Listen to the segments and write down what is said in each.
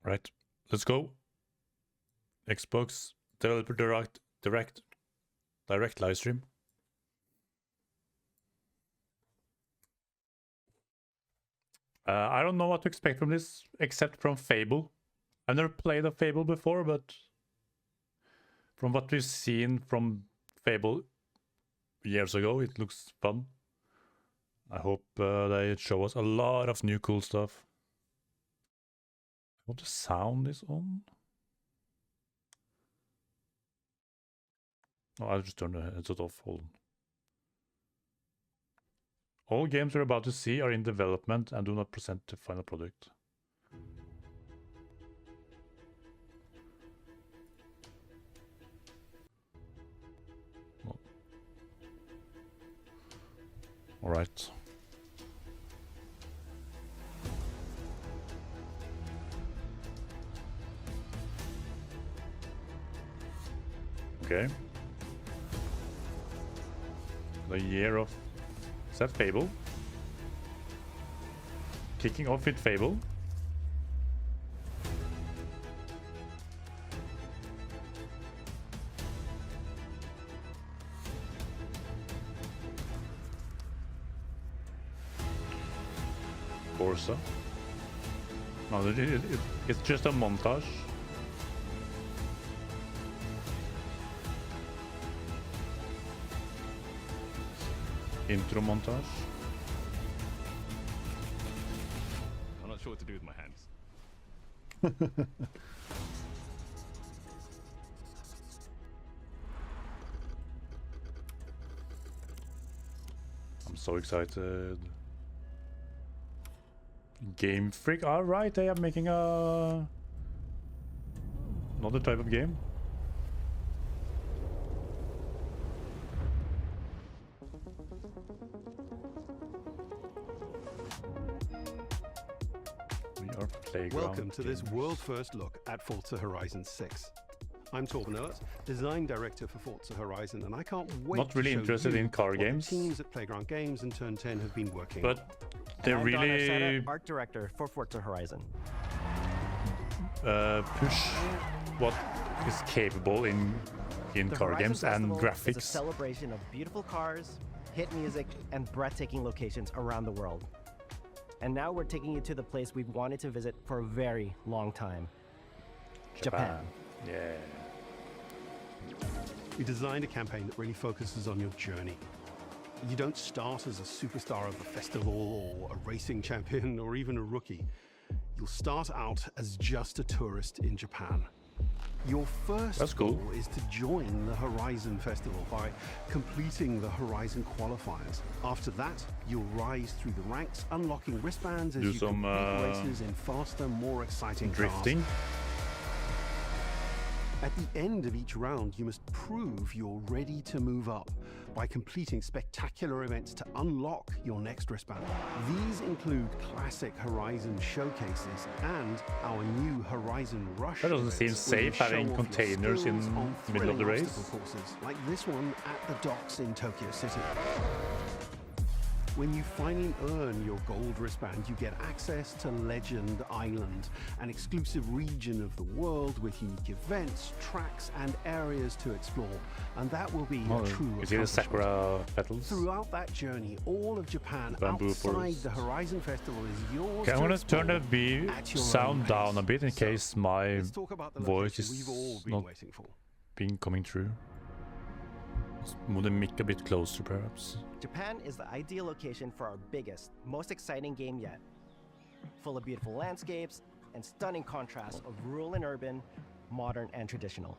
Right, let's go. Xbox Developer Direct live stream. I don't know what to expect from this, except from Fable. I've never played a Fable before, but from what we've seen from Fable years ago, it looks fun. I hope they show us a lot of new cool stuff. What the sound is on? Oh, I'll just turn the headset off. Hold on. All games we're about to see are in development and do not present the final product. Oh. All right. Okay. The year of... Is that Fable? Kicking off with Fable. Forza. No, it's just a montage. Intro montage. I'm not sure what to do with my hands. I'm so excited. Game Freak. All right, they are making a another type of game. Welcome to this world-first look at Forza Horizon 6. I'm Torben Ert, design director for Forza Horizon, and I can't wait Not really to show interested you in car what games. The teams at Playground Games and Turn 10 have been working on. But they're really art director for Forza Horizon. Push what is capable in car games and graphics. It's a celebration of beautiful cars, hit music, and breathtaking locations around the world. And now we're taking you to the place we've wanted to visit for a very long time. Japan. Yeah. We designed a campaign that really focuses on your journey. You don't start as a superstar of a festival or a racing champion or even a rookie. You'll start out as just a tourist in Japan. Your first goal is to join the Horizon Festival by completing the Horizon qualifiers. After that, you'll rise through the ranks, unlocking wristbands as you complete races in faster, more exciting drifting. cars. At the end of each round, you must prove you're ready to move up by completing spectacular events to unlock your next wristband. These include classic Horizon showcases and our new Horizon Rush. That doesn't seem safe having containers in the middle of the race. Courses, like this one at the docks in Tokyo City. When you finally earn your gold wristband, you get access to Legend Island, an exclusive region of the world with unique events, tracks, and areas to explore. And that will be a true Is it the sakura petals? Throughout that journey, all of Japan Bamboo outside forest. the Horizon Festival is yours. Okay, I'm gonna turn the sound down a bit in So, case my let's talk about the voice location we've all is been not waiting for. being coming through. Let's move the mic a bit closer, perhaps. Japan is the ideal location for our biggest, most exciting game yet. Full of beautiful landscapes and stunning contrasts of rural and urban, modern and traditional.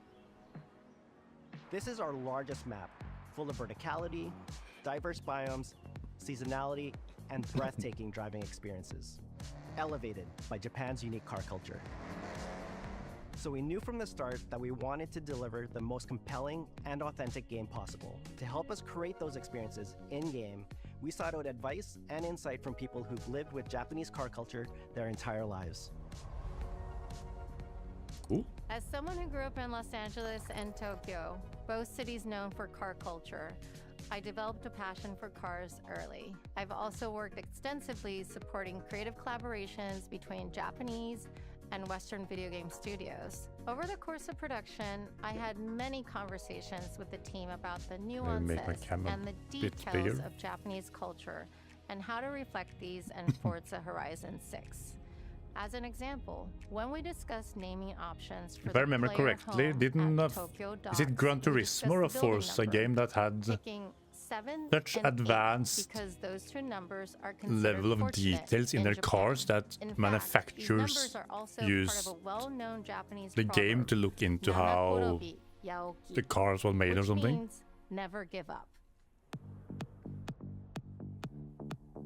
This is our largest map, full of verticality, diverse biomes, seasonality, and breathtaking driving experiences, elevated by Japan's unique car culture. So we knew from the start that we wanted to deliver the most compelling and authentic game possible. To help us create those experiences in-game, we sought out advice and insight from people who've lived with Japanese car culture their entire lives. Cool. As someone who grew up in Los Angeles and Tokyo, both cities known for car culture, I developed a passion for cars early. I've also worked extensively supporting creative collaborations between Japanese, and Western video game studios. Over the course of production, I had many conversations with the team about the nuances and the details of Japanese culture and how to reflect these in Forza Horizon 6. As an example, when we discussed naming options for If I remember correctly, didn't is it Gran Turismo or a Forza game that had such advanced level of details in their cars that manufacturers use the game to look into how the cars were made or something? Never give up.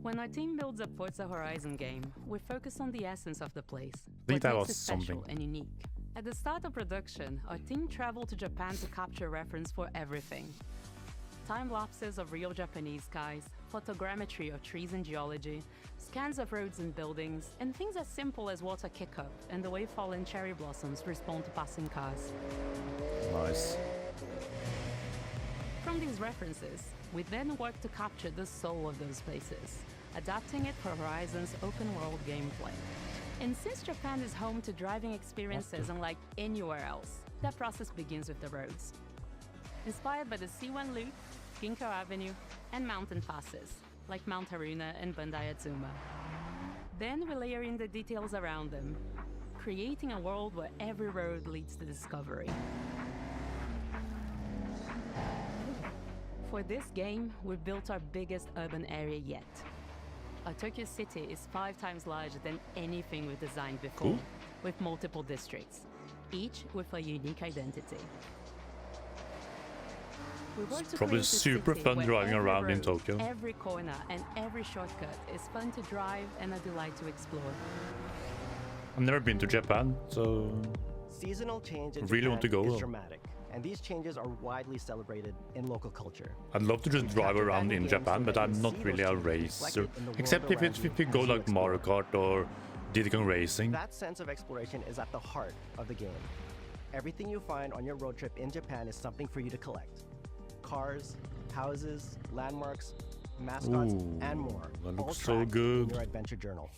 When our team builds a Forza Horizon game, we focus on the essence of the place. I think that was it special something. and unique. At the start of production, our team traveled to Japan to capture reference for everything. Time lapses of real Japanese skies, photogrammetry of trees and geology, scans of roads and buildings, and things as simple as water kick-up and the way fallen cherry blossoms respond to passing cars. Nice. From these references, we then work to capture the soul of those places, adapting it for Horizon's open-world gameplay. And since Japan is home to driving experiences unlike anywhere else, that process begins with the roads. Inspired by the C1 Loop, Ginkgo Avenue, and mountain passes, like Mount Haruna and Bandai Atsuma. Then we layer in the details around them, creating a world where every road leads to discovery. For this game, we've built our biggest urban area yet. Our Tokyo city is 5 times larger than anything we've designed before, with multiple districts, each with a unique identity. It's probably super fun driving around in Tokyo. Every corner and every shortcut is fun to drive and a delight to explore. I've never been to Japan, so Seasonal change in really want to Japan go. is dramatic, and these changes are widely celebrated in local culture. I'd love to just drive around in Japan, but I'm not really a racer. Except if you go like Mario Kart or Diddy Kong Racing. That sense of exploration is at the heart of the game. Everything you find on your road trip in Japan is something for you to collect. Cars, houses, landmarks, mascots, Ooh, and more. that all looks so tracked good. in your adventure journal.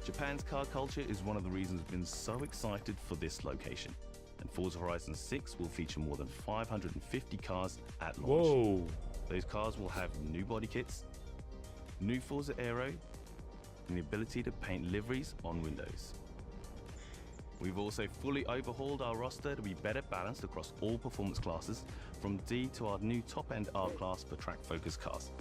Japan's car culture is one of the reasons we've been so excited for this location. And Forza Horizon 6 will feature more than 550 cars at launch. Whoa. Those cars will have new body kits, new Forza Aero, and the ability to paint liveries on windows. We've also fully overhauled our roster to be better balanced across all performance classes, from D to our new top-end R-Class for track-focused cars.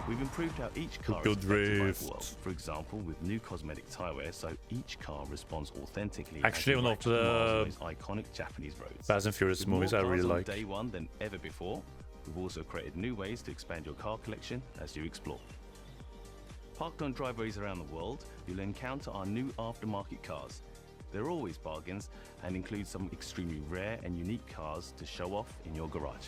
We've improved how each car is Good affected by the drift. world. For example, with new cosmetic tire wear, so each car responds authentically. Actually, one of the iconic Japanese roads. Fast and Furious With more movies I cars really on like. day one than ever before, we've also created new ways to expand your car collection as you explore. Parked on driveways around the world, you'll encounter our new aftermarket cars. They're always bargains and include some extremely rare and unique cars to show off in your garage.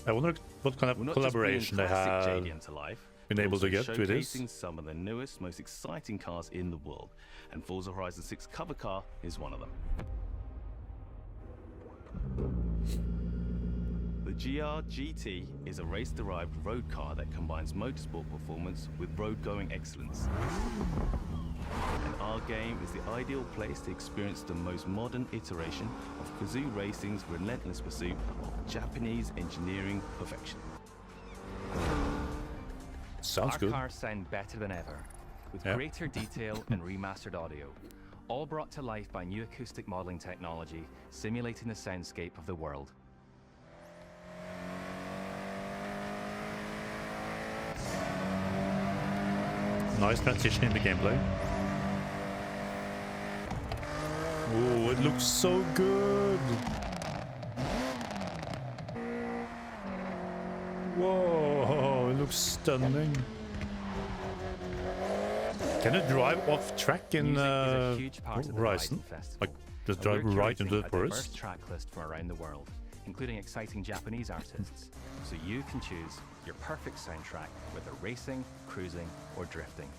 I wonder what kind We're of not collaboration they just bringing have classic JDM to life, been we're able to also get with this. showcasing some of the newest, most exciting cars in the world, and Forza Horizon 6 cover car is one of them. The GR GT is a race-derived road car that combines motorsport performance with road-going excellence. And our game is the ideal place to experience the most modern iteration of Kazoo Racing's relentless pursuit of Japanese engineering perfection. Sounds Our good. cars sound better than ever, with Yep. greater detail and remastered audio, all brought to life by new acoustic modeling technology, simulating the soundscape of the world. Nice transition in the gameplay. Oh, it looks so good. Whoa, it looks stunning. Can you drive off track in Music is a huge part of the Horizon? Festival. Like, just and drive we're right into curating the a diverse forest? track list from around the world, including exciting Japanese artists, so you can choose your perfect soundtrack, whether racing, cruising, or drifting.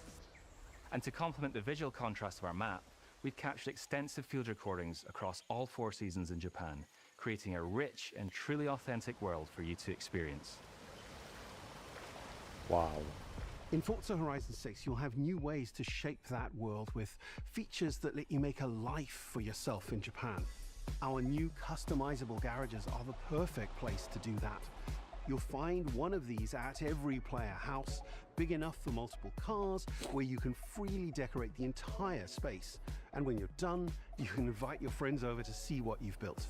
And to complement the visual contrast of our map, we've captured extensive field recordings across all 4 seasons in Japan, creating a rich and truly authentic world for you to experience. Wow. In Forza Horizon 6, you'll have new ways to shape that world with features that let you make a life for yourself in Japan. Our new customizable garages are the perfect place to do that. You'll find one of these at every player house, big enough for multiple cars, where you can freely decorate the entire space. And when you're done, you can invite your friends over to see what you've built.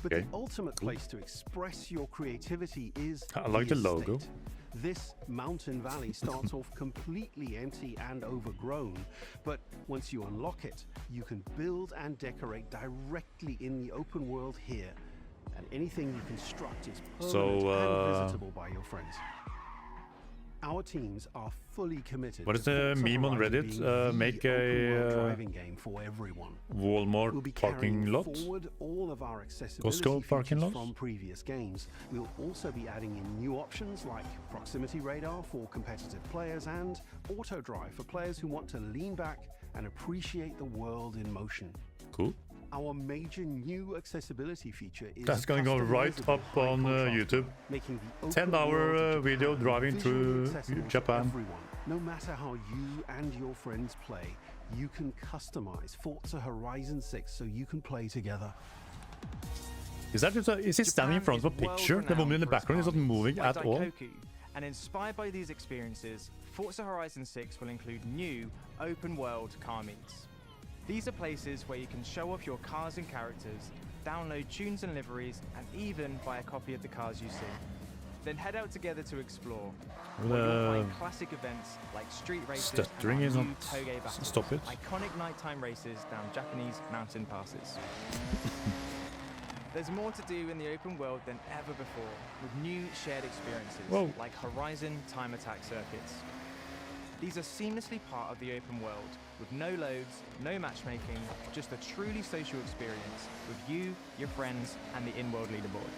But the ultimate place to express your creativity is I like the logo. estate. This mountain valley starts off completely empty and overgrown, but once you unlock it, you can build and decorate directly in the open world here, and anything you construct is permanent and visitable by your friends. Our teams are fully committed. What is the meme on Reddit? Make a driving game for everyone. Walmart We'll be parking carrying lot. forward all of our accessibility Costco parking features lots? from previous games. We'll also be adding in new options like proximity radar for competitive players and auto drive for players who want to lean back and appreciate the world in motion. Cool. Our major new accessibility feature is That's gonna go right customizable up on high contrast, YouTube. making the open 10-hour world of video Japan driving visually through accessible to Japan. everyone. No matter how you and your friends play, you can customize Forza Horizon 6 so you can play together. Is that just is he standing in front of a picture? The woman in the background is not moving at all. And inspired by these experiences, Forza Horizon 6 will include new open-world car meets. These are places where you can show off your cars and characters, download tunes and liveries, and even buy a copy of the cars you see. Then head out together to explore, where you'll find classic events like street races Stuttering and is our not. new Toge battles, Stop it. iconic nighttime races down Japanese mountain passes. There's more to do in the open world than ever before, with new shared experiences like Horizon Time Attack circuits. These are seamlessly part of the open world, with no loads, no matchmaking, just a truly social experience with you, your friends, and the in-world leaderboard.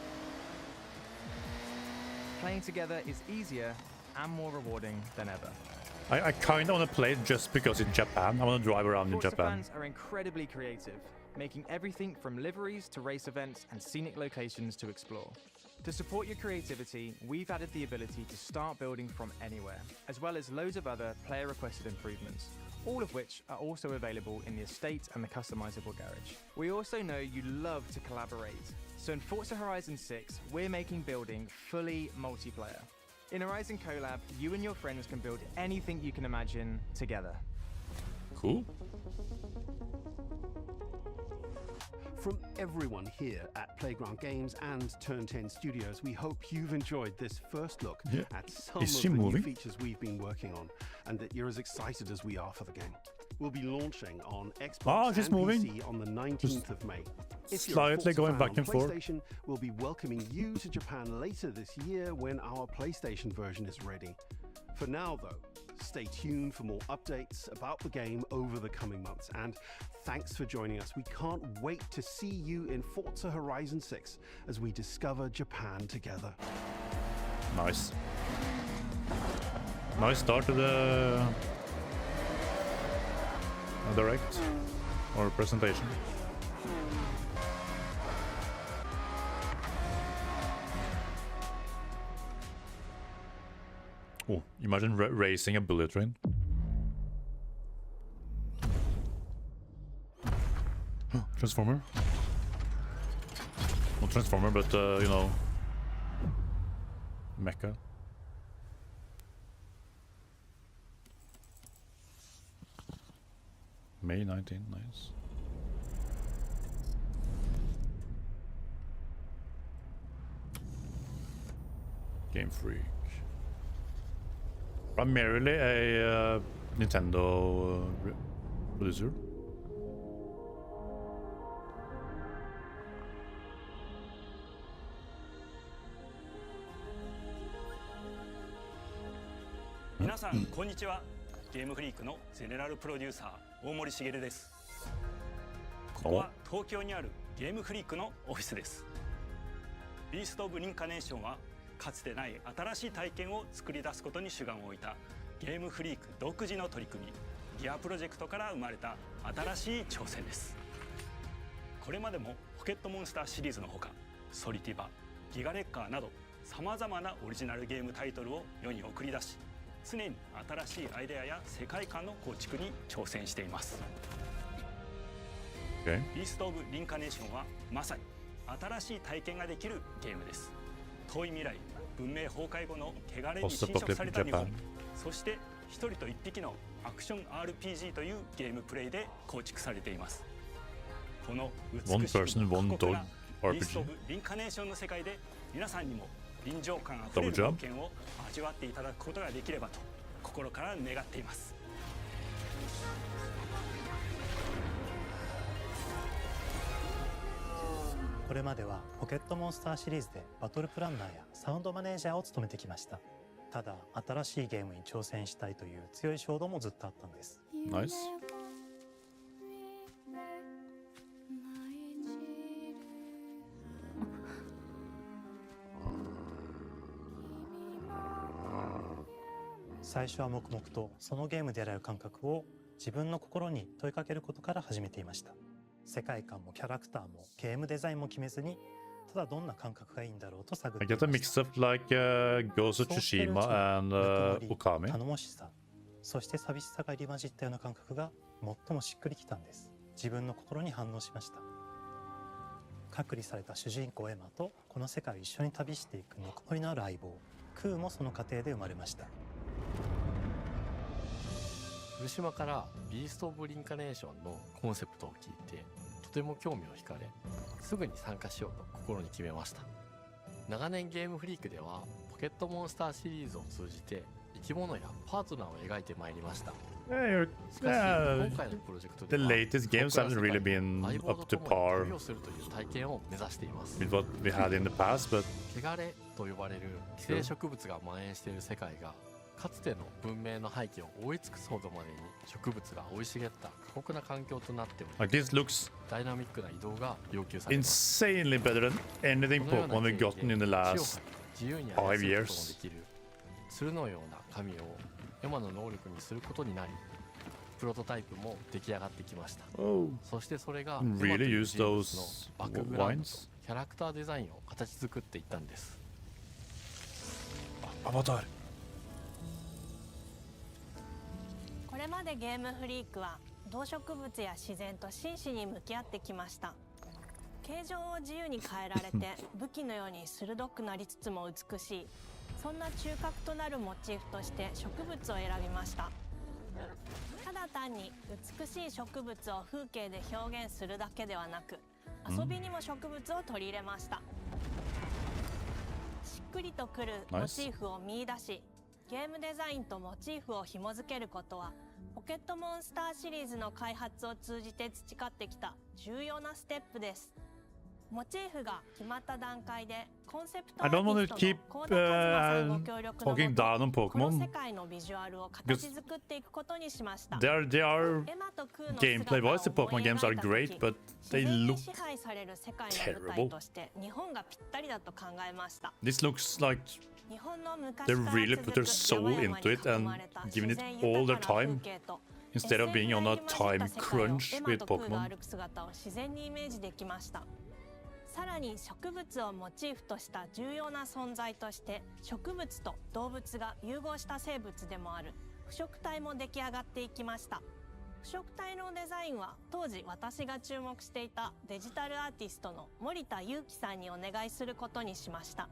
Playing together is easier and more rewarding than ever. I kind of want to play it just because it's Japan. I want to drive around in Forza Japan. fans are incredibly creative, making everything from liveries to race events and scenic locations to explore. To support your creativity, we've added the ability to start building from anywhere, as well as loads of other player-requested improvements, all of which are also available in the estate and the customizable garage. We also know you love to collaborate, so in Forza Horizon 6, we're making building fully multiplayer. In Horizon Collab, you and your friends can build anything you can imagine together. Cool. From everyone here at Playground Games and Turn 10 Studios, we hope you've enjoyed this first look at some of the new features we've been working on, and that you're as excited as we are for the game. We'll be launching on Xbox and PC on the 19th of May. If you're a Slightly going fan back on and forth. PlayStation, we'll be welcoming you to Japan later this year when our PlayStation version is ready. For now, though, stay tuned for more updates about the game over the coming months, and thanks for joining us. We can't wait to see you in Forza Horizon 6 as we discover Japan together. Nice. Nice start to the direct or presentation. Oh, imagine racing a bullet train. Transformer? Not Transformer, but you know, mecha. May 19, nice. Game Freak. Primarily a Nintendo producer. Minasan, konnichiwa. ゲームフリークのゼネラルプロデューサー大森茂です。ここは東京にあるゲームフリークのオフィスです。ビースト・オブ・リンカネーションはかつてない新しい体験を作り出すことに主眼を置いたゲームフリーク独自の取り組みギアプロジェクトから生まれた新しい挑戦です。これまでもポケットモンスターシリーズのほかソリティバ、ギガレッカーなどさまざまなオリジナルゲームタイトルを世に送り出し、常に新しいアイデアや世界観の構築に挑戦しています。Okay. ビースト・オブ・リンカネーションはまさに新しい体験ができるゲームです。遠い未来、文明崩壊後の汚れに侵食された日本、そして一人と一匹のアクション RPG というゲームプレイで構築されています。この美しく過酷なビースト・オブ・リンカネーションの世界で皆さんにも臨場感あふれる冒険を味わっていただくことができればと心から願っています。これまではポケットモンスターシリーズでバトルプランナーやサウンドマネージャーを務めてきました。ただ新しいゲームに挑戦したいという強い衝動もずっとあったんです。ナイス。最初は黙々とそのゲームでやられる感覚を自分の心に問いかけることから始めていました。世界観もキャラクターもゲームデザインも決めずに、ただどんな感覚がいいんだろうと探っていました。I get a mix of like Ghost of Tsushima and Okami。頼もしさ、そして寂しさが入り混じったような感覚が最もしっくりきたんです。自分の心に反応しました。隔離された主人公エマとこの世界を一緒に旅していくぬくもりのある相棒クーもその過程で生まれました。古島からビースト・オブ・リンカネーションのコンセプトを聞いてとても興味を惹かれ、すぐに参加しようと心に決めました。長年ゲームフリークではポケットモンスターシリーズを通じて生き物やパートナーを描いてまいりました。しかし今回のプロジェクトでは The latest games haven't really been up to par 旅をするという体験を目指しています。 with what we had in the past, but 汚れと呼ばれる寄生植物が蔓延している世界がかつての文明の廃棄を覆い尽くすほどまでに植物が生い茂った過酷な環境となっており、like this looks ダイナミックな移動が要求されます。 insanely better than anything Pokemon we've gotten in the last 自由に 5操ることので years. きる鶴のような神をエマの能力にすることになり、プロトタイプも出来上がってきました。 Oh, そしてそれが really エマという use 人物の those バックグラウンドと wines? キャラクターデザインを形作っていったんです。 Avatar. これまでゲームフリークは動植物や自然と真摯に向き合ってきました。形状を自由に変えられて武器のように鋭くなりつつも美しい、そんな中核となるモチーフとして植物を選びました。ただ単に美しい植物を風景で表現するだけではなく、遊びにも植物を取り入れました。しっくりとくるモチーフを見出し、ゲームデザインとモチーフを紐付けることはポケットモンスターシリーズの開発を通じて培ってきた重要なステップです。モチーフが決まった段階でコンセプトア I ー don't テ want ィ to ス keep トの高田和馬さんご協力の talking もと、 down on この Pokemon 世界のビジュアルを形作っていくことにしました。 they are エマとクーの gameplay wise, the 姿を Pokemon 思い games 描 are いた時、 great, but 自 they 然に look 支配される世界の舞台として日本がぴったりだと考えました。 this looks like 日本の昔 they から really 続 put く their soul 山々 into に it 囲 and まれた giving 自 it 然 all 豊 their かな time 風景と instead of being on a SF に混じ time った世界を crunch エマ with とクーが Pokemon. 歩く姿を自然にイメージできました。さらに植物をモチーフとした重要な存在として植物と動物が融合した生物でもある腐植体も出来上がっていきました。腐植体のデザインは当時私が注目していたデジタルアーティストの森田裕樹さんにお願いすることにしました。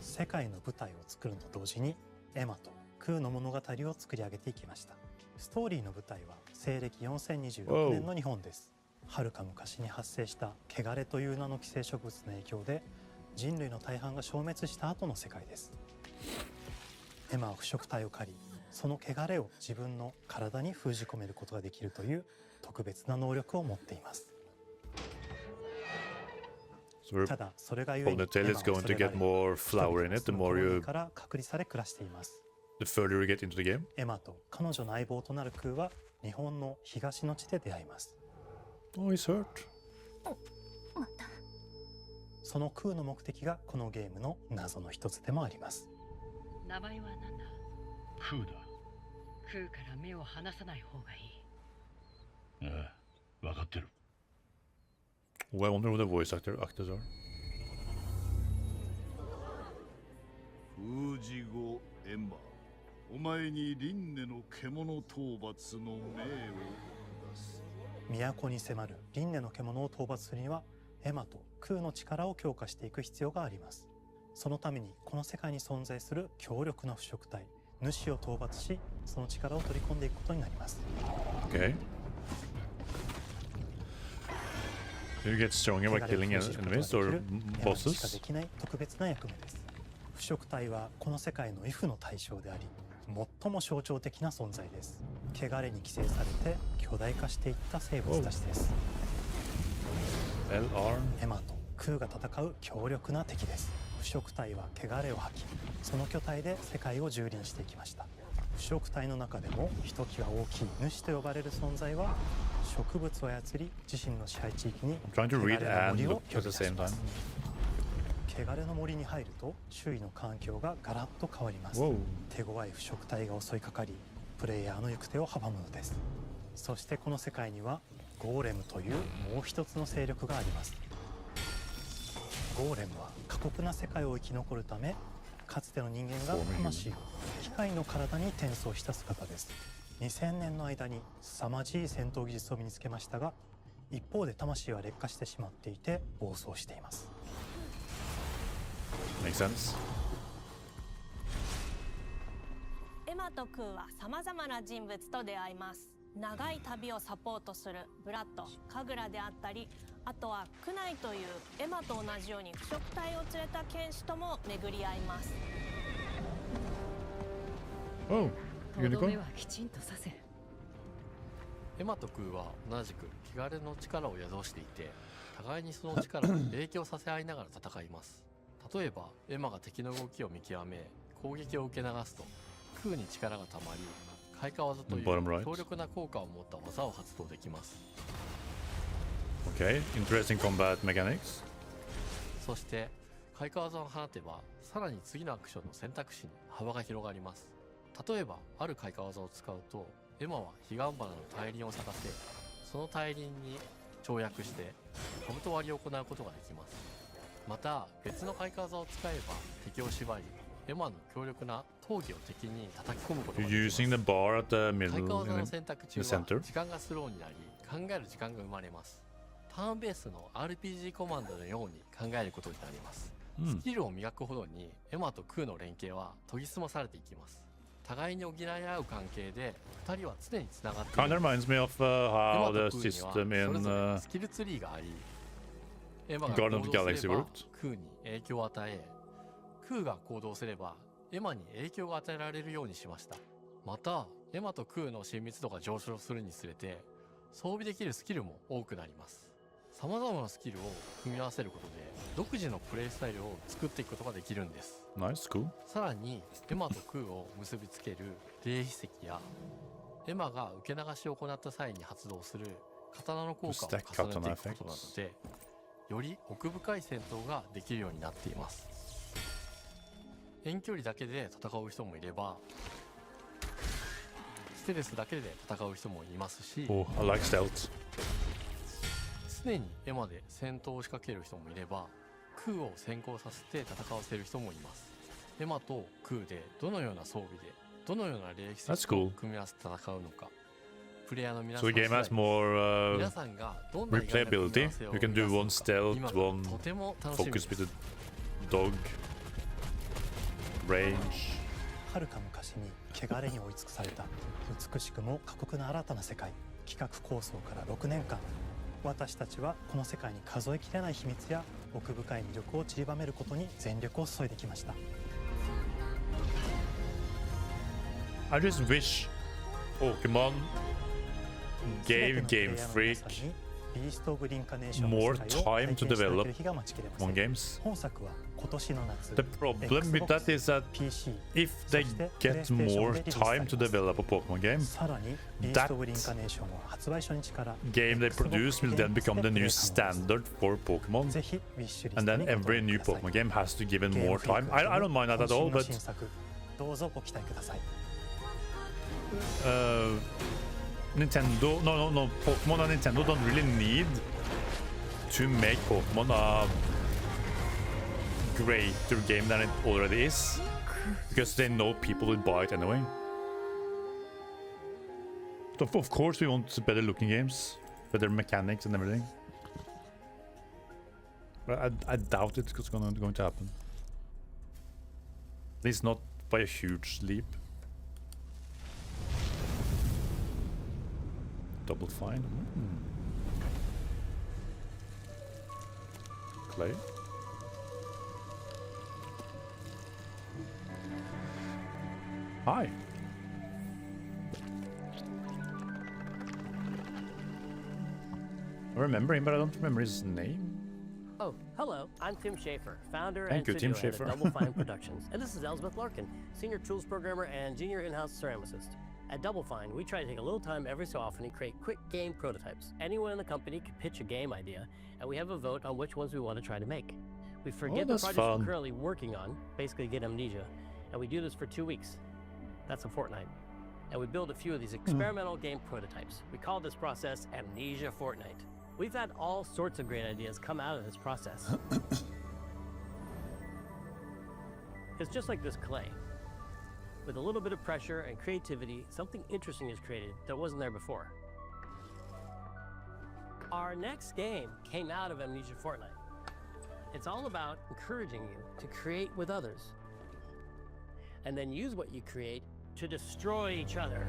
世界の舞台を作るのと同時にエマとクーの物語を作り上げていきました。ストーリーの舞台は西暦4026年の日本です。はるか昔に発生した汚れという名の寄生植物の影響で人類の大半が消滅した後の世界です。エマは腐植体を狩り、その汚れを自分の体に封じ込めることができるという特別な能力を持っています。ただそれがゆえにエマは恐れられ、そのから隔離され暮らしています。The further you get into the game. エマと彼女の相棒となるクーは日本の東の地で出会います。Oh, he's hurt. そのクーの目的がこのゲームの謎の一つでもあります。名前は何だ？クーだ。クーから目を離さない方がいい。分かってる。 Oh, I wonder who the voice actors are. 封じ後エンバー、お前に輪廻の獣討伐の命を下す。都に迫る輪廻の獣を討伐するにはエマと空の力を強化していく必要があります。そのためにこの世界に存在する強力な腐食体主を討伐し、その力を取り込んでいくことになります。 Okay. You get stronger by killing enemies or しか bosses? できない特別な役目です。腐食体はこの世界の F の対象であり、最も象徴的な存在です。汚れに寄生されて巨大化していった生物たちです。エマと空が戦う強力な敵です。腐食体は汚れを吐き、その巨体で世界を蹂躙していきました。腐食体の中でもひときわ大きい主と呼ばれる存在は、植物を操り自身の支配地域に汚れの森を呼び出します。汚れの森に入ると周囲の環境がガラッと変わります。手強い腐食体が襲いかかり、プレイヤーの行く手を阻むのです。そしてこの世界にはゴーレムというもう一つの勢力があります。ゴーレムは過酷な世界を生き残るため、かつての人間が魂を機械の体に転送した姿です。2000年の間に凄まじい戦闘技術を身につけましたが、一方で魂は劣化してしまっていて暴走しています。Makes sense. エマとクーはさまざまな人物と出会います。長い旅をサポートするブラッド、カグラであったり、あとはクナイというエマと同じように腐食体を連れた剣士とも巡り合います。Oh, unicorn? エマとクーは同じく汚れの力を宿していて、互いにその力を影響させ合いながら戦います。例えばエマが敵の動きを見極め攻撃を受け流すと、クーに力がたまり開花技という強力な効果を持った技を発動できます。 Okay, interesting combat mechanics. そして開花技を放てば、さらに次のアクションの選択肢に幅が広がります。例えばある開花技を使うと、エマは彼岸花の大輪を咲かせ、その大輪に跳躍して兜割りを行うことができます。また別の開花技を使えば敵を縛り、エマの強力な闘技を敵に叩き込むことができます。 Using the bar at the 開 middle 花技 in の選択中 the は center. 時間がスローになり、考える時間が生まれます。ターンベースの RPG コマンドのように考えることになります。スキルを磨くほどにエマとクーの連携は研ぎ澄まされていきます。互いに補い合う関係で2人は常につながっている。 Kind of reminds me of how the system in スキルツリーがあり、エマが Guardian 行 of the 動 Galaxy すれば worked. クーに影響を与え、クーが行動すればエマに影響が与えられるようにしました。またエマとクーの親密度が上昇するにつれて装備できるスキルも多くなります。さまざまなスキルを組み合わせることで独自のプレイスタイルを作っていくことができるんです。 Nice, cool. さらにエマとクーを結びつける霊秘石や、エマが受け流しを行った際に発動する刀の効果を重ねていくことなどで、より奥深い戦闘ができるようになっています。遠距離だけで戦う人もいれば、ステルスだけで戦う人もいますし、 Oh, I like stealth. 常にエマで戦闘を仕掛ける人もいれば、クーを先行させて戦わせる人もいます。エマとクーでどのような装備でどのような霊秘石を組み合わせて戦うのか、プレイヤーの皆さん So the game has more 皆さんがどんな replayability. You can do one stealth, 今 one とても楽しみで focus す。 with the dog, range. 遥か昔に汚れに追い尽くされた美しくも過酷な新たな世界。企画構想から6年間、私たちはこの世界に数えきれない秘密や奥深い魅力を散りばめることに全力を注いできました。 I just wish Pokemon gave Game Freak more time to develop Pokemon games. 本作は今年の夏、 The problem with that is that if they get more time to develop a Pokemon game, さらにビーストオブリンカネーションは発売初日から game they produce will then become the new standard for Pokemon, ぜひウィッシュリス and ト then にご登 every 録 new ください。 Pokemon game has to give it more time. I don't mind that at all, 渾身の but 新作どうぞご期待ください。Nintendo, no, Pokemon and Nintendo don't really need to make Pokemon a greater game than it already is, because they know people will buy it anyway. Of course we want better looking games, better mechanics and everything. But I doubt it's going to happen. At least not by a huge leap. Double Fine. Clay. Hi. I remember him, but I don't remember his name. Oh, hello. I'm Tim Schafer, founder Thank and you, Tim studio head Schafer. at Double Fine Productions. And this is Elspeth Larkin, senior tools programmer and junior in-house ceramicist. At Double Fine, we try to take a little time every so often and create quick game prototypes. Anyone in the company can pitch a game idea, and we have a vote on which ones we want to try to make. We forget the projects we're currently working on, basically get amnesia, and we do this for 2 weeks. That's a fortnight. And we build a few of these experimental game prototypes. We call this process Amnesia Fortnight. We've had all sorts of great ideas come out of this process. It's just like this clay. With a little bit of pressure and creativity, something interesting is created that wasn't there before. Our next game came out of Amnesia Fortnight. It's all about encouraging you to create with others, and then use what you create to destroy each other.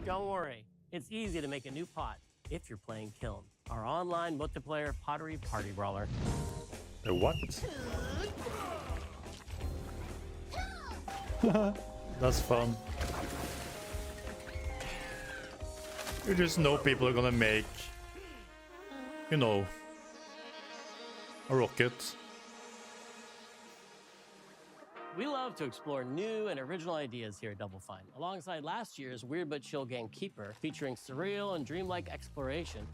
Don't worry, it's easy to make a new pot if you're playing Kiln, our online multiplayer pottery party brawler. The what? That's fun. You just know people are gonna make, you know, a rocket. We love to explore new and original ideas here at Double Fine, alongside last year's Weird But Chill game Keeper, featuring surreal and dreamlike exploration.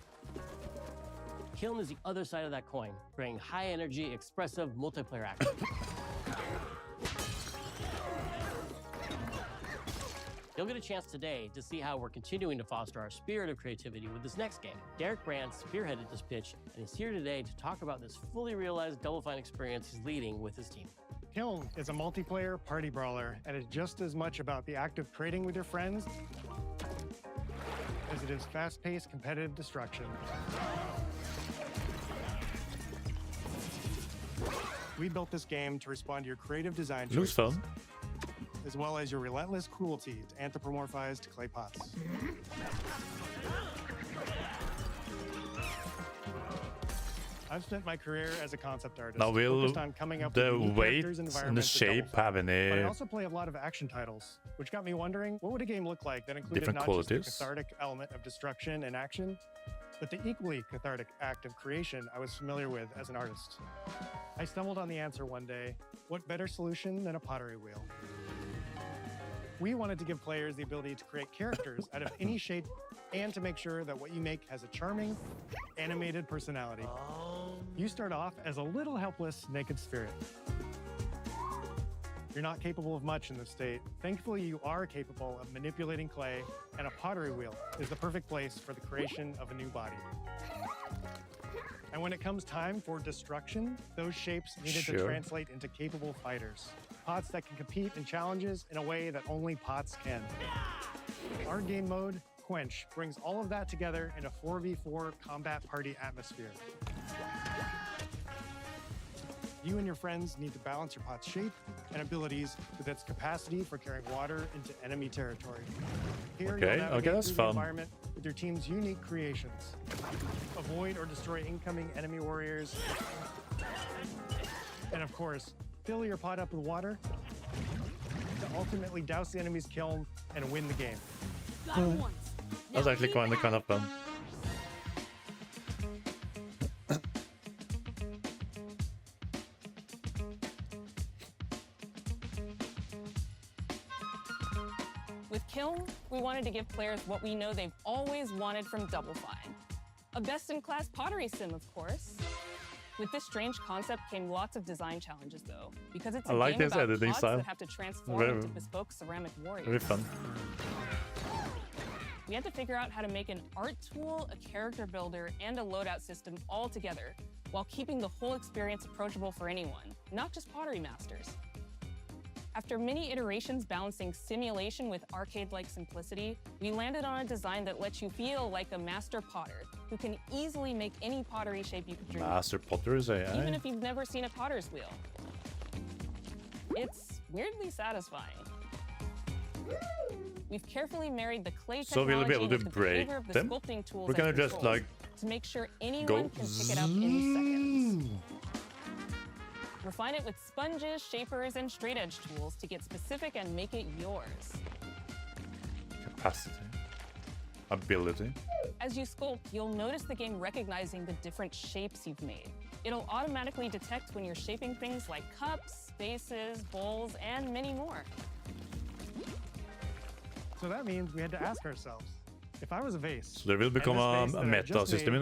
Kiln is the other side of that coin, bringing high-energy, expressive multiplayer action. You'll get a chance today to see how we're continuing to foster our spirit of creativity with this next game. Derek Brand spearheaded this pitch, and he's here today to talk about this fully realized Double Fine experience he's leading with his team. Kiln is a multiplayer party brawler, and it's just as much about the act of trading with your friends as it is fast-paced competitive destruction. We built this game to respond to your creative design choices, Looks fun. as well as your relentless cruelty to anthropomorphized clay pots. I've spent my career as a concept artist, Now will focused on coming up the with unique weight characters and and the environments that shape Double Fine. have But I any also play a lot of action titles, which got me wondering, what would a game look like that included different not qualities? just the cathartic element of destruction and action, but the equally cathartic act of creation I was familiar with as an artist? I stumbled on the answer one day: what better solution than a pottery wheel? We wanted to give players the ability to create characters out of any shape and to make sure that what you make has a charming, animated personality. You start off as a little helpless, naked spirit. You're not capable of much in this state. Thankfully, you are capable of manipulating clay, and a pottery wheel is the perfect place for the creation of a new body. And when it comes time for destruction, those shapes needed to translate into capable fighters. Pots that can compete in challenges in a way that only pots can. Our game mode, Quench, brings all of that together in a 4v4 combat party atmosphere. You and your friends need to balance your pot's shape and abilities with its capacity for carrying water into enemy territory. Here, you'll navigate that's through the fun. environment with your team's unique creations. Avoid or destroy incoming enemy warriors. And of course, fill your pot up with water to ultimately douse the enemy's kiln and win the game. That's actually kind of fun. With Kiln, we wanted to give players what we know they've always wanted from Double Fine: A best-in-class pottery sim, of course. With this strange concept came lots of design challenges, though, because it's a game about pots that have to transform into bespoke ceramic warriors. Very fun. We had to figure out how to make an art tool, a character builder, and a loadout system all together, while keeping the whole experience approachable for anyone, not just pottery masters. After many iterations balancing simulation with arcade-like simplicity, we landed on a design that lets you feel like a master potter, who can easily make any pottery shape you could dream. Master potters, Even if you've never seen a potter's wheel. It's weirdly satisfying. We've carefully married the clay technology so we'll be able to with the break behavior of the them. sculpting tools We're gonna and just like to make sure anyone can pick it up in seconds. Refine it with sponges, shapers, and straight edge tools to get specific and make it yours. Capacity. Ability. As you sculpt, you'll notice the game recognizing the different shapes you've made. It'll automatically detect when you're shaping things like cups, vases, bowls, and many more. So that means we had to ask ourselves, if I was a vase, So there will become a meta system in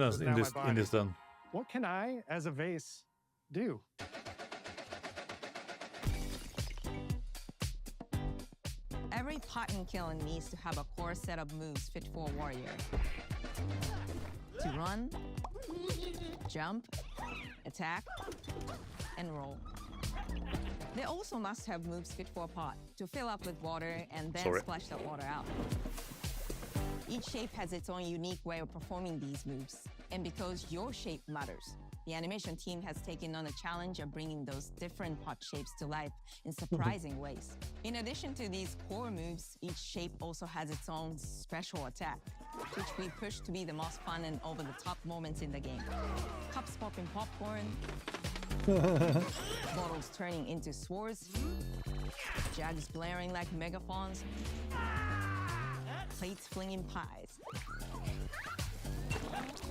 this then. What can I, as a vase, do? Every pot and kiln needs to have a core set of moves fit for a warrior. To run, jump, attack, and roll. They also must have moves fit for a pot to fill up with water and then splash that water out. Each shape has its own unique way of performing these moves. And because your shape matters, the animation team has taken on the challenge of bringing those different pot shapes to life in surprising ways. In addition to these core moves, each shape also has its own special attack, which we push to be the most fun and over-the-top moments in the game. Cups popping popcorn, bottles turning into swords, jugs blaring like megaphones, plates flinging pies.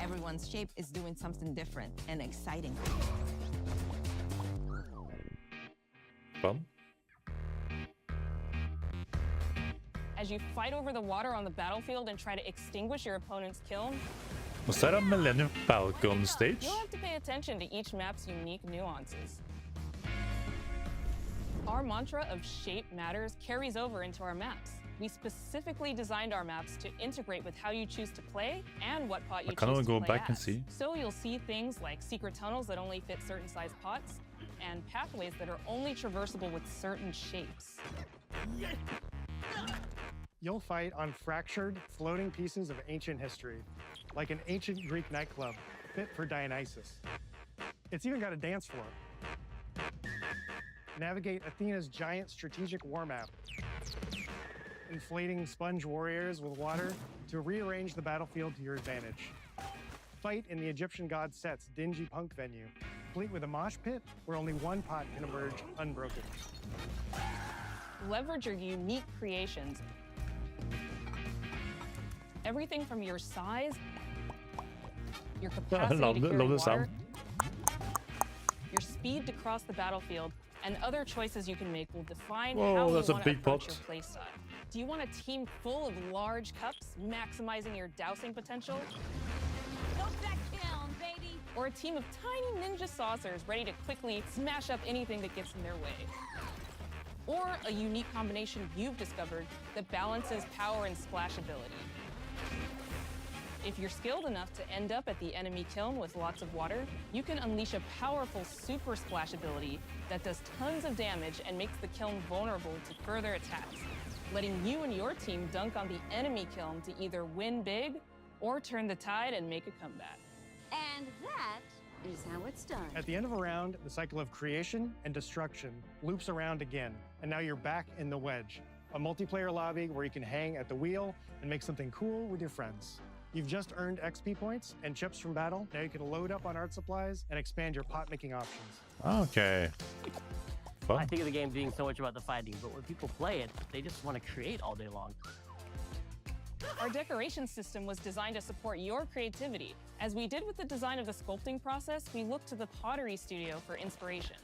Everyone's shape is doing something different and exciting. Fun. As you fight over the water on the battlefield and try to extinguish your opponent's kiln, Was that a Millennium Falcon stage? you'll have to pay attention to each map's unique nuances. Our mantra of shape matters carries over into our maps. We specifically designed our maps to integrate with how you choose to play and what pot you choose to play I kind of go back as. and see. So you'll see things like secret tunnels that only fit certain size pots and pathways that are only traversable with certain shapes. You'll fight on fractured, floating pieces of ancient history, like an ancient Greek nightclub fit for Dionysus. It's even got a dance floor. Navigate Athena's giant strategic war map, inflating sponge warriors with water to rearrange the battlefield to your advantage. Fight in the Egyptian god Set's dingy punk venue, complete with a mosh pit where only one pot can emerge unbroken. Leverage your unique creations. Everything from your size, your capacity to carry water, your speed to cross the battlefield, and other choices you can make will define how you want to approach your playstyle. Do you want a team full of large cups, maximizing your dousing potential? Go back down, baby! Or a team of tiny ninja saucers ready to quickly smash up anything that gets in their way? Or a unique combination you've discovered that balances power and splashability? If you're skilled enough to end up at the enemy kiln with lots of water, you can unleash a powerful super splash ability that does tons of damage and makes the kiln vulnerable to further attacks, letting you and your team dunk on the enemy kiln to either win big or turn the tide and make a comeback. And that is how it's done. At the end of a round, the cycle of creation and destruction loops around again, and now you're back in the wedge, a multiplayer lobby where you can hang at the wheel and make something cool with your friends. You've just earned XP points and chips from battle. Now you can load up on art supplies and expand your pot-making options. Okay. Fun. I think of the game being so much about the fighting, but when people play it, they just want to create all day long. Our decoration system was designed to support your creativity. As we did with the design of the sculpting process, we looked to the pottery studio for inspiration.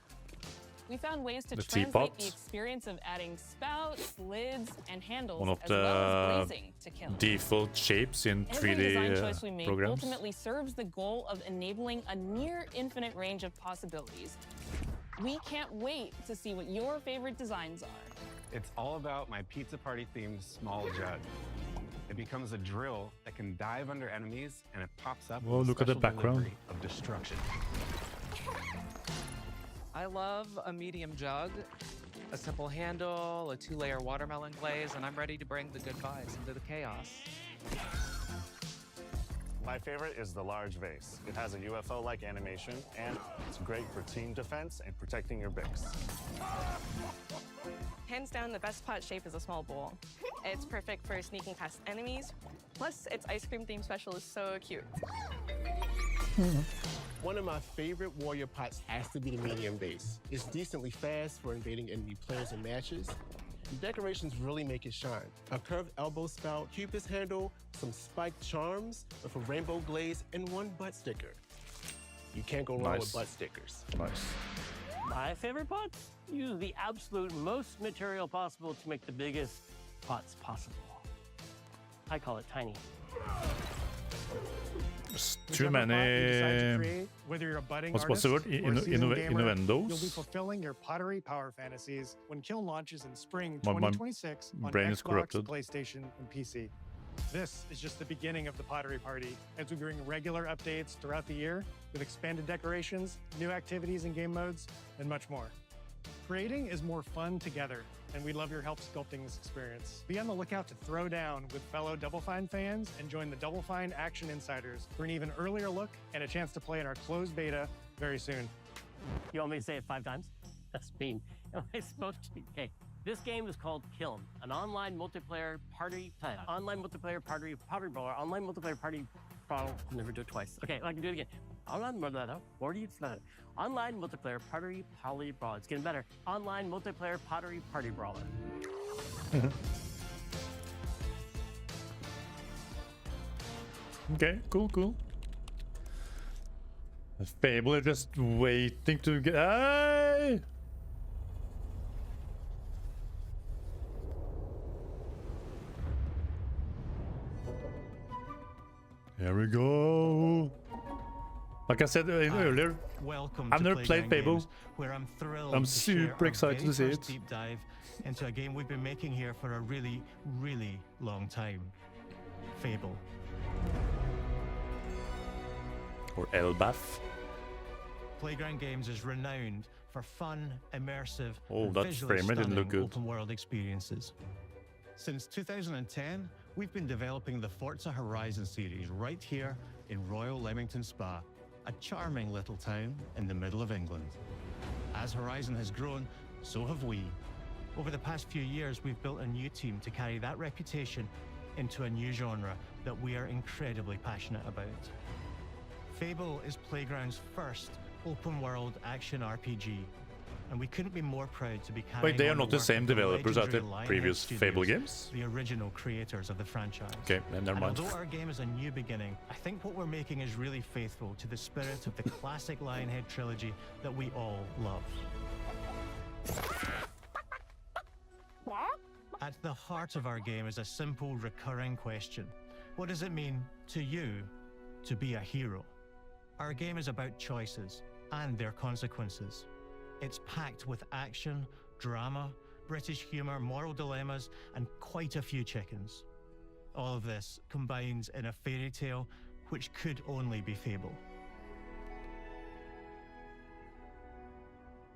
We found ways to The translate teapot. the experience of adding spouts, lids, and handles One of as well as the glazing to kill. default shapes in Every 3D design choice we make programs. ultimately serves the goal of enabling a near infinite range of possibilities. We can't wait to see what your favorite designs are. It's all about my pizza party themed small jug. It becomes a drill that can dive under enemies, and it pops up Whoa, with a look at the special background. delivery of destruction. I love a medium jug, a simple handle, a 2-layer watermelon glaze, and I'm ready to bring the good vibes into the chaos. My favorite is the large vase. It has a UFO-like animation, and it's great for team defense and protecting your Bix. Hands down, the best pot shape is a small bowl. It's perfect for sneaking past enemies. Plus, its ice cream theme special is so cute. One of my favorite warrior pots has to be the medium base. It's decently fast for invading enemy players and matches. The decorations really make it shine. A curved elbow spout, cupid's handle, some spiked charms with a rainbow glaze, and one butt sticker. You can't go wrong with butt stickers. Nice. My favorite pots use the absolute most material possible to make the biggest pots possible. I call it tiny. There's Whichever too pot you decide to many. create, whether you're a budding What's artist the word? or a seasoned gamer, Innuendos? you'll be fulfilling your pottery power fantasies when Kiln launches in spring My 2026 on brain is Xbox, corrupted. PlayStation, and PC. This is just the beginning of the pottery party as we bring regular updates throughout the year with expanded decorations, new activities and game modes, and much more. Creating is more fun together, and we'd love your help sculpting this experience. Be on the lookout to throw down with fellow Double Fine fans and join the Double Fine Action Insiders for an even earlier look and a chance to play in our closed beta very soon. You want me to say it 5 times? That's mean. Am I supposed to? Okay. This game is called Kiln, an online multiplayer party brawler, online multiplayer party brawler. I'll never do it twice. Okay, I can do it again. Online multiplayer party brawler. It's getting better. Online multiplayer party brawler. Okay, cool. The Fable is just waiting to get. Hey! Here we go. Like I said earlier, Welcome I've to never Playground played Fable. Games, where I'm thrilled I'm to super share our excited very to see first it. deep dive into a game we've been making here for a really, really long time. Fable. Or Elbaf. Playground Games is renowned for fun, immersive, Oh, and that visually frame rate didn't look stunning good. open-world experiences. Since 2010, we've been developing the Forza Horizon series right here in Royal Leamington Spa, a charming little town in the middle of England. As Horizon has grown, so have we. Over the past few years, we've built a new team to carry that reputation into a new genre that we are incredibly passionate about. Fable is Playground's first open-world action RPG, and we couldn't be more proud to be carrying Wait, they are on not the work same of the developers as the legendary Lionhead previous Studios, Fable games? the original creators of the franchise. Okay, then never mind. And although our game is a new beginning, I think what we're making is really faithful to the spirit of the classic Lionhead trilogy that we all love. At the heart of our game is a simple, recurring question. What does it mean to you to be a hero? Our game is about choices and their consequences. It's packed with action, drama, British humour, moral dilemmas, and quite a few chickens. All of this combines in a fairy tale which could only be Fable.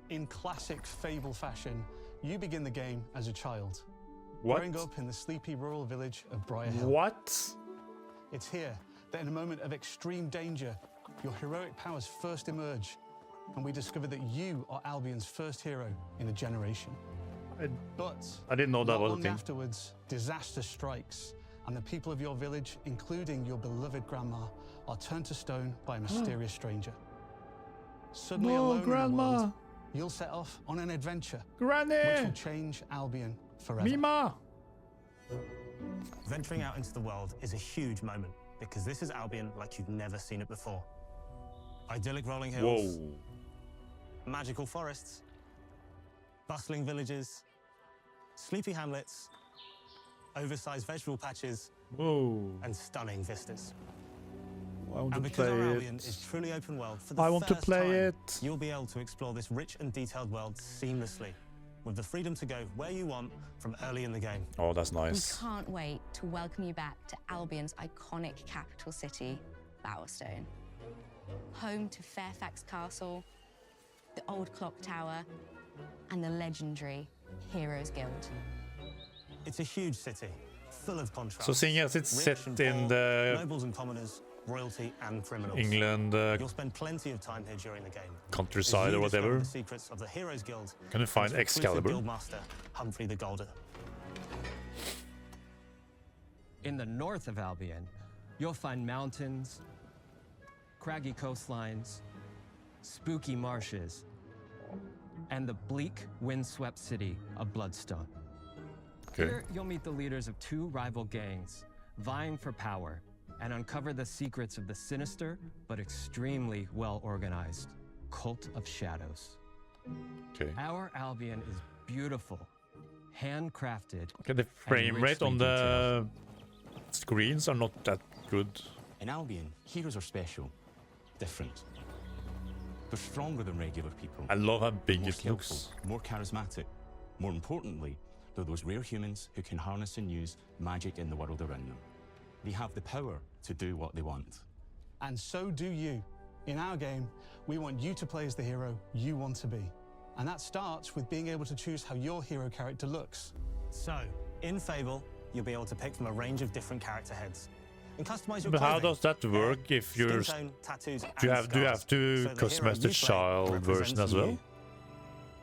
In classic Fable fashion, you begin the game as a child. What? Growing up in the sleepy rural village of Briar Hill. What? It's here that in a moment of extreme danger, your heroic powers first emerge, and we discover that you are Albion's first hero in a generation. But I didn't know that not was a long thing. afterwards, disaster strikes, and the people of your village, including your beloved grandma, are turned to stone by a mysterious stranger. Suddenly No, alone in the Grandma. world, you'll set off on an adventure Granny! which will change Albion forever. Mima! Venturing out into the world is a huge moment because this is Albion like you've never seen it before. Idyllic rolling hills, Whoa. magical forests, bustling villages, sleepy hamlets, oversized vegetable patches, and stunning vistas. I want And to because play our it. Albion is truly open world, for the I want to first play time, it. you'll be able to explore this rich and detailed world seamlessly, with the freedom to go where you want from early in the game. Oh, that's We nice. can't wait to welcome you back to Albion's iconic capital city, Bowerstone. Home to Fairfax Castle, the old clock tower, and the legendary Heroes Guild. It's a huge city, full of contrasts. So seeing as it's Rich set and in poor, the nobles and commoners, royalty and criminals. England You'll spend plenty of time here during the game. countryside As or you discover whatever. The secrets of the Heroes Guild. Can you find and its exclusive Excalibur? Guildmaster, Humphrey the Golden. In the north of Albion, you'll find mountains, craggy coastlines, spooky marshes, and the bleak, windswept city of Bloodstone. Okay. Here, you'll meet the leaders of two rival gangs, vying for power, and uncover the secrets of the sinister but extremely well-organized Cult of Shadows. Okay. Our Albion is beautiful, handcrafted. Okay, the and frame rate richly on detailed. the screens are not that good. In Albion, heroes are special, different. They're stronger than regular people. I love how big more it skillful, looks. more charismatic. More importantly, they're those rare humans who can harness and use magic in the world around them. They have the power to do what they want. And so do you. In our game, we want you to play as the hero you want to be. And that starts with being able to choose how your hero character looks. So, in Fable, you'll be able to pick from a range of different character heads and customize your But how clothing, does that work if skin you're... tone, tattoos, Do and you have scars, to so the customize hero the you play child version represents as well? you.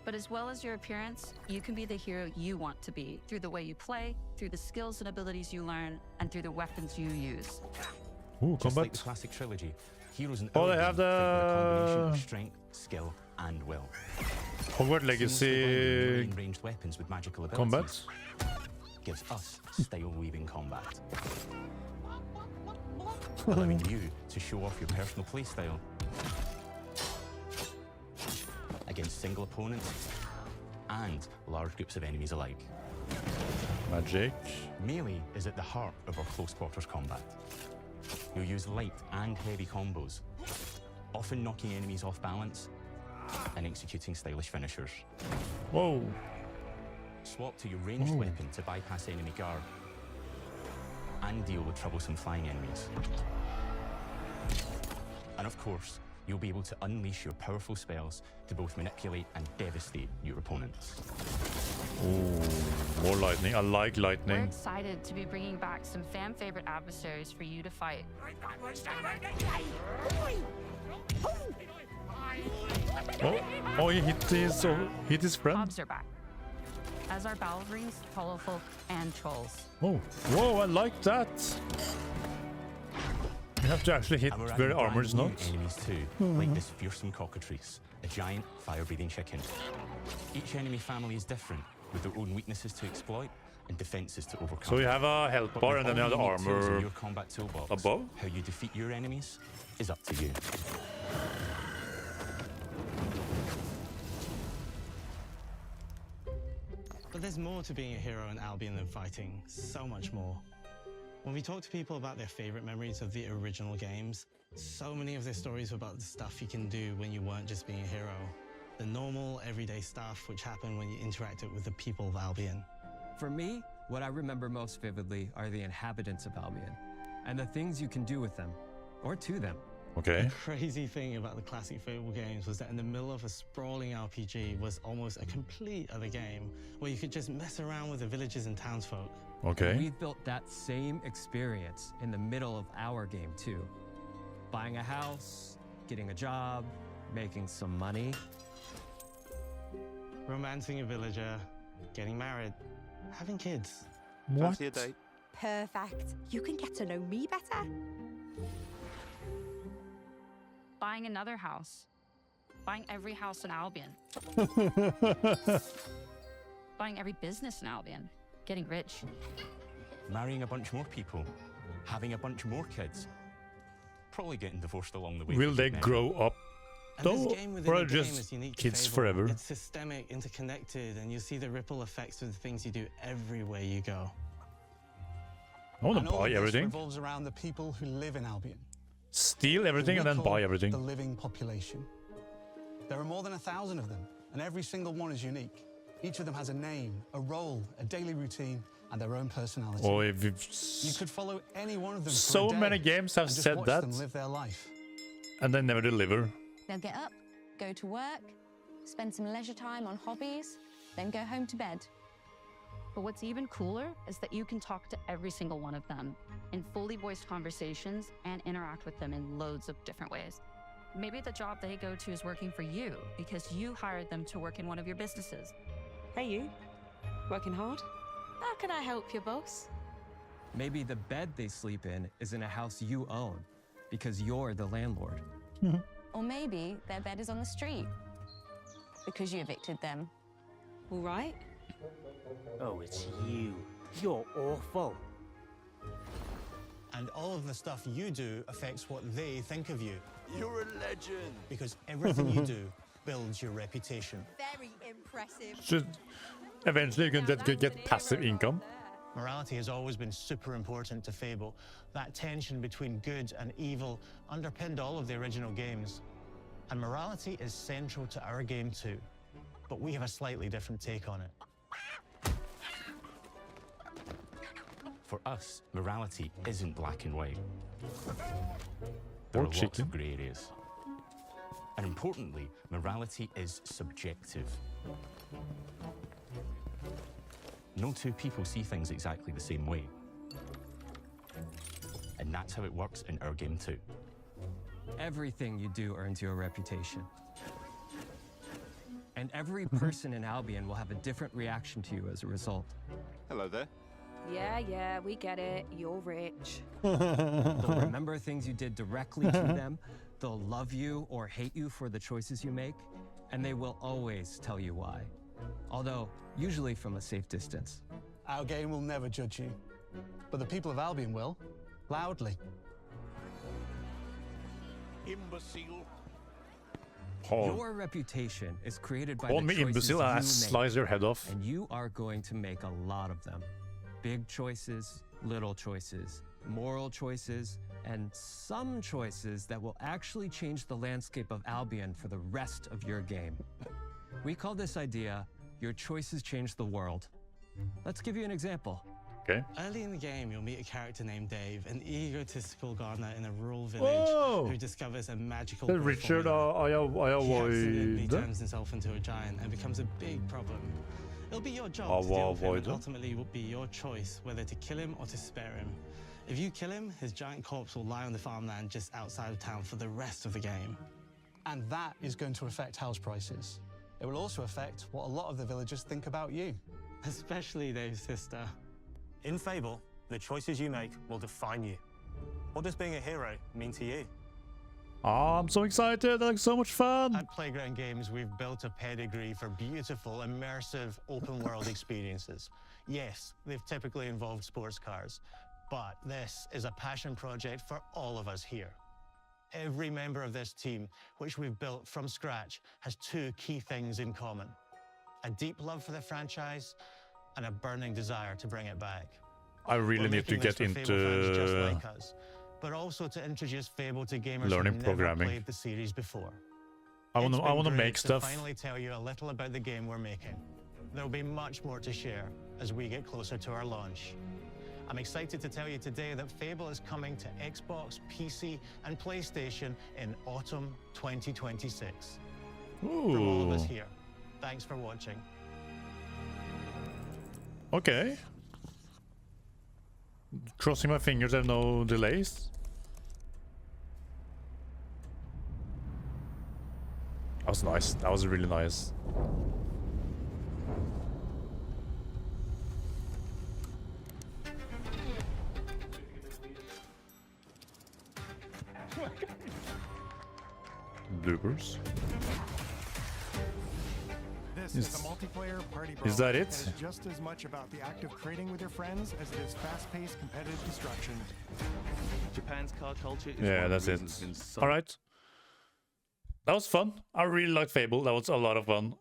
But as well as your appearance, you can be the hero you want to be through the way you play, through the skills and abilities you learn, and through the weapons you use. Ooh, Just like combat. the classic trilogy, heroes in Oh, they Albion have fight with a combination the of strength, skill, and will. Hogwarts Legacy Ranged weapons with magical combat. abilities gives us style-weaving combat, allowing you to show off your personal playstyle against single opponents and large groups of enemies alike. Magic. Melee is at the heart of our close quarters combat. You'll use light and heavy combos, often knocking enemies off balance and executing stylish finishers. Whoa. Swap to your ranged weapon to bypass enemy guard and deal with troublesome flying enemies. And of course, you'll be able to unleash your powerful spells to both manipulate and devastate your opponents. Ooh, more lightning. I like We're lightning. excited to be bringing back some fan-favorite adversaries for you to fight. Oh, he hit his friend. Hobbs are back, as are Balverines, Hollowfolk, and Trolls. Oh, whoa! I like that. You have to actually hit And we're where adding armor is brand not. new enemies too, like this fearsome cockatrice, a giant fire-breathing chicken. Each enemy family is different, with their own weaknesses to exploit and defenses to overcome. So you have a health But bar with and then you all have the unique tools in armor your combat toolbox, above. How you defeat your enemies is up to you. But there's more to being a hero in Albion than fighting, so much more. When we talk to people about their favorite memories of the original games, so many of their stories were about the stuff you can do when you weren't just being a hero. The normal, everyday stuff which happened when you interacted with the people of Albion. For me, what I remember most vividly are the inhabitants of Albion, and the things you can do with them, or to them. Okay. The crazy thing about the classic Fable games was that in the middle of a sprawling RPG was almost a complete other game, where you could just mess around with the villages and townsfolk. Okay. We've built that same experience in the middle of our game too. Buying a house, getting a job, making some money. Romancing a villager, getting married, having kids. What? Fancy a date? Perfect. You can get to know me better. Buying another house. Buying every house in Albion. Buying every business in Albion. Getting rich. Marrying a bunch more people, having a bunch more kids, probably getting divorced along the way. Will for they good measure. grow up And Though, this game within or a game just is unique to kids Fable. forever. It's systemic, interconnected, and you see the ripple effects of the things you do everywhere you go. I want And to all buy of this everything. revolves around the people who live in Albion. Steal everything who and we then call buy everything. The living population. There are more than 1,000 of them, and every single one is unique. Each of them has a name, a role, a daily routine, and their own personality. Or if You could follow any one of them so for a day many games have and just said watch that, them live their life. and they never deliver. They'll get up, go to work, spend some leisure time on hobbies, then go home to bed. But what's even cooler is that you can talk to every single one of them in fully voiced conversations and interact with them in loads of different ways. Maybe the job they go to is working for you because you hired them to work in one of your businesses. Hey, you. Working hard? How can I help you, boss? Maybe the bed they sleep in is in a house you own because you're the landlord. Or maybe their bed is on the street because you evicted them. All right. Oh, it's you. You're awful. And all of the stuff you do affects what they think of you. You're a legend. Because everything you do builds your reputation. Very impressive. Just eventually you can get passive income. Morality has always been super important to Fable. That tension between good and evil underpinned all of the original games. And morality is central to our game too. But we have a slightly different take on it. For us, morality isn't black and white. There Or are lots chicken. of grey areas. And importantly, morality is subjective. No two people see things exactly the same way. And that's how it works in our game too. Everything you do earns you a reputation. And every person in Albion will have a different reaction to you as a result. Hello there. Yeah, we get it. You're rich. They'll remember things you did directly to them, they'll love you or hate you for the choices you make, and they will always tell you why. Although, usually from a safe distance. Our game will never judge you. But the people of Albion will. Loudly. Imbecile. Your reputation is created by Call the me choices imbecile you and I make, slice your head off. and you are going to make a lot of them. Big choices, little choices, moral choices, and some choices that will actually change the landscape of Albion for the rest of your game. We call this idea, your choices change the world. Let's give you an example. Okay. Early in the game, you'll meet a character named Dave, an egotistical gardener in a rural village Whoa! who discovers a magical The growth Richard formula. He accidentally avoid. turns himself into a giant and becomes a big problem. It'll be your job to deal with him, and ultimately will be your choice whether to kill him or to spare him. If you kill him, his giant corpse will lie on the farmland just outside of town for the rest of the game. And that is going to affect house prices. It will also affect what a lot of the villagers think about you. Especially Dave's sister. In Fable, the choices you make will define you. What does being a hero mean to you? Oh, I'm so excited. That looks so much fun. At Playground Games, we've built a pedigree for beautiful, immersive, open-world experiences. Yes, they've typically involved sports cars, but this is a passion project for all of us here. Every member of this team, which we've built from scratch, has two key things in common: a deep love for the franchise and a burning desire to bring it back. I really We're need to making this get for Fable fans just into like us, but also to introduce Fable to gamers learning who've programming. never played the series before. I want It's to been make great stuff. to finally tell you a little about the game we're making. There'll be much more to share as we get closer to our launch. I'm excited to tell you today that Fable is coming to Xbox, PC, and PlayStation in autumn 2026. From all of us Ooh. here, thanks for watching. Okay. Crossing my fingers there are no delays. That was nice. That was really nice. Bloopers. This Is- is a multiplayer party is that brawler it? that is just as much about the act of trading with your friends as it is fast-paced competitive destruction. Japan's car culture is Yeah, one of that's the it. reasons it's been so All right. That was fun. I really liked Fable. That was a lot of fun.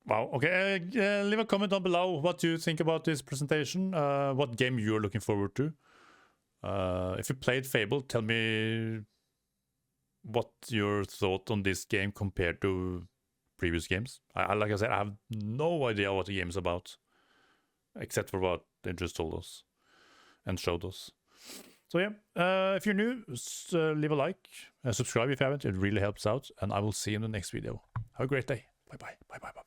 Wow. Okay. Leave a comment down below what you think about this presentation. What game you're looking forward to. If you played Fable, tell me what your thought on this game compared to previous games. Like I said, I have no idea what the game is about, except for what they just told us and showed us. So yeah, if you're new, leave a like, subscribe if you haven't. It really helps out, and I will see you in the next video. Have a great day. Bye bye. Bye bye. Bye.